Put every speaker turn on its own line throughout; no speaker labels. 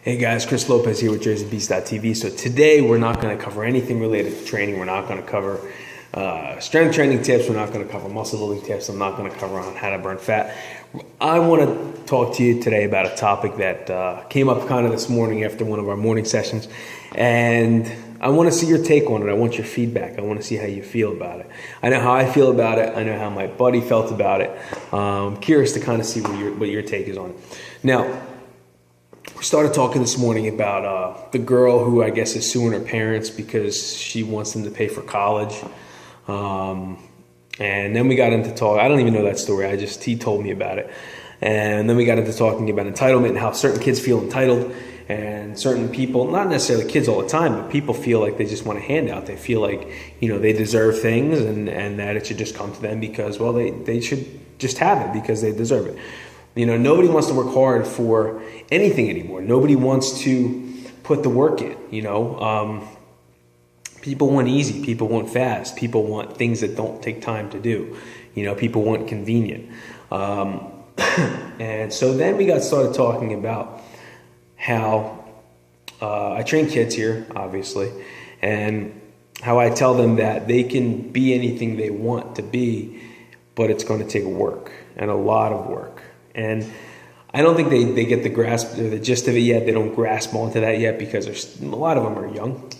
Hey guys, Chris Lopez here with JerseyBeast.tv. So today we're not going to cover anything related to training. We're not going to cover strength training tips. We're not going to cover muscle building tips. I'm not going to cover on how to burn fat. I want to talk to you today about a topic that came up kind of this morning after one of our morning sessions. And I want to see your take on it. I want your feedback. I want to see how you feel about it. I know how I feel about it. I know how my buddy felt about it. I'm curious to kind of see what your take is on it. Now, we started talking this morning about the girl who I guess is suing her parents because she wants them to pay for college. And then we got into talk. I don't even know that story. He told me about it. And then we got into talking about entitlement and how certain kids feel entitled and certain people, not necessarily kids all the time, but people feel like they just want a handout. They feel like, they deserve things and that it should just come to them because, well, they should just have it because they deserve it. Nobody wants to work hard for anything anymore. Nobody wants to put the work in, People want easy. People want fast. People want things that don't take time to do. People want convenient. And so then we got started talking about how I train kids here, obviously, and how I tell them that they can be anything they want to be, but it's going to take work and a lot of work. And I don't think they get the gist of it yet. They don't grasp onto that yet because a lot of them are young.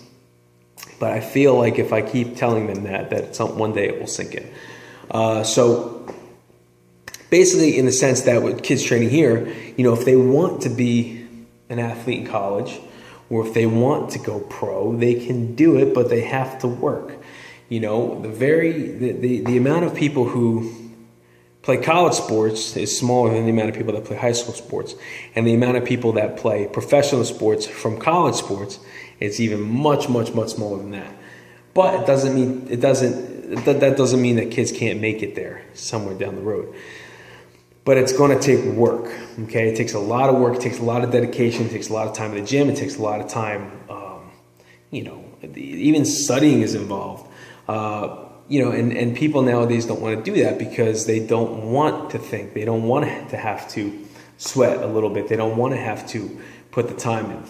But I feel like if I keep telling them that one day it will sink in. So basically, in the sense that with kids training here, if they want to be an athlete in college, or if they want to go pro, they can do it, but they have to work. The amount of people who play college sports is smaller than the amount of people that play high school sports, and the amount of people that play professional sports from college sports is even much, much, much smaller than that. But that doesn't mean that kids can't make it there somewhere down the road. But it's going to take work. Okay, it takes a lot of work. It takes a lot of dedication. It takes a lot of time in the gym. It takes a lot of time. Even studying is involved. And people nowadays don't want to do that because they don't want to think. They don't want to have to sweat a little bit. They don't want to have to put the time in.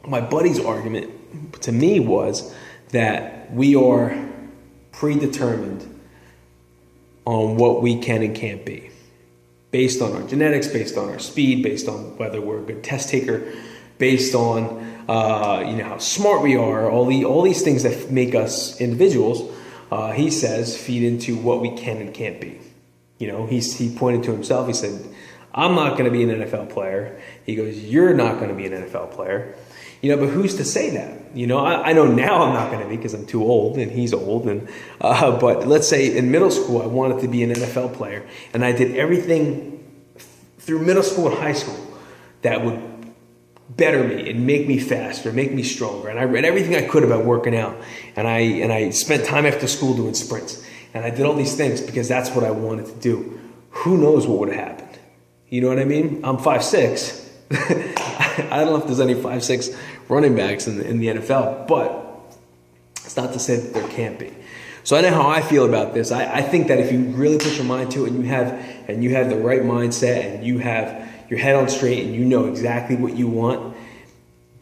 My buddy's argument to me was that we are predetermined on what we can and can't be, based on our genetics, based on our speed, based on whether we're a good test taker, based on how smart we are, all these things that make us individuals. He says feed into what we can and can't be. He pointed to himself. He said, "I'm not going to be an NFL player." He goes, "You're not going to be an NFL player." But who's to say that? I know now I'm not going to be because I'm too old and he's old. But let's say in middle school I wanted to be an NFL player, and I did everything through middle school and high school that would better me and make me faster, make me stronger. And I read everything I could about working out, and I spent time after school doing sprints, and I did all these things because that's what I wanted to do. Who knows what would have happened? You know what I mean? I'm 5'6". I don't know if there's any 5'6" running backs in the NFL, but it's not to say that there can't be. So I know how I feel about this. I think that if you really put your mind to it and you have the right mindset and you have your head on straight and you know exactly what you want,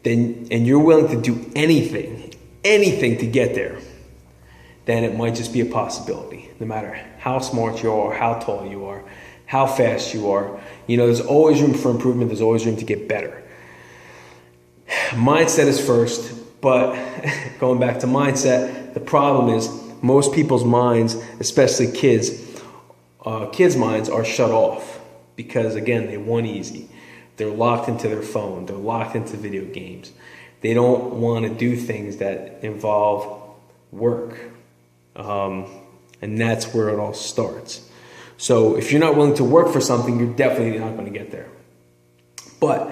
and you're willing to do anything to get there, then it might just be a possibility. No matter how smart you are, how tall you are, how fast you are, there's always room for improvement. There's always room to get better. Mindset is first, but going back to mindset, the problem is most people's minds, especially kids' minds are shut off because, again, they want easy. They're locked into their phone. They're locked into video games. They don't want to do things that involve work. And that's where it all starts. So if you're not willing to work for something, you're definitely not going to get there. But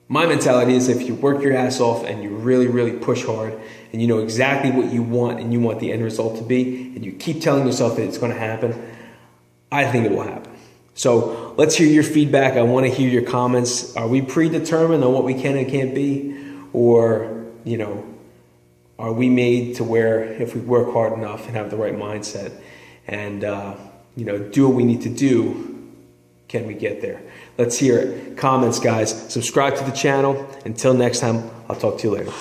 my mentality is if you work your ass off and you really, really push hard and you know exactly what you want and you want the end result to be and you keep telling yourself that it's going to happen, I think it will happen. So let's hear your feedback. I want to hear your comments. Are we predetermined on what we can and can't be? Or, are we made to where if we work hard enough and have the right mindset and, do what we need to do, can we get there? Let's hear it. Comments, guys. Subscribe to the channel. Until next time, I'll talk to you later.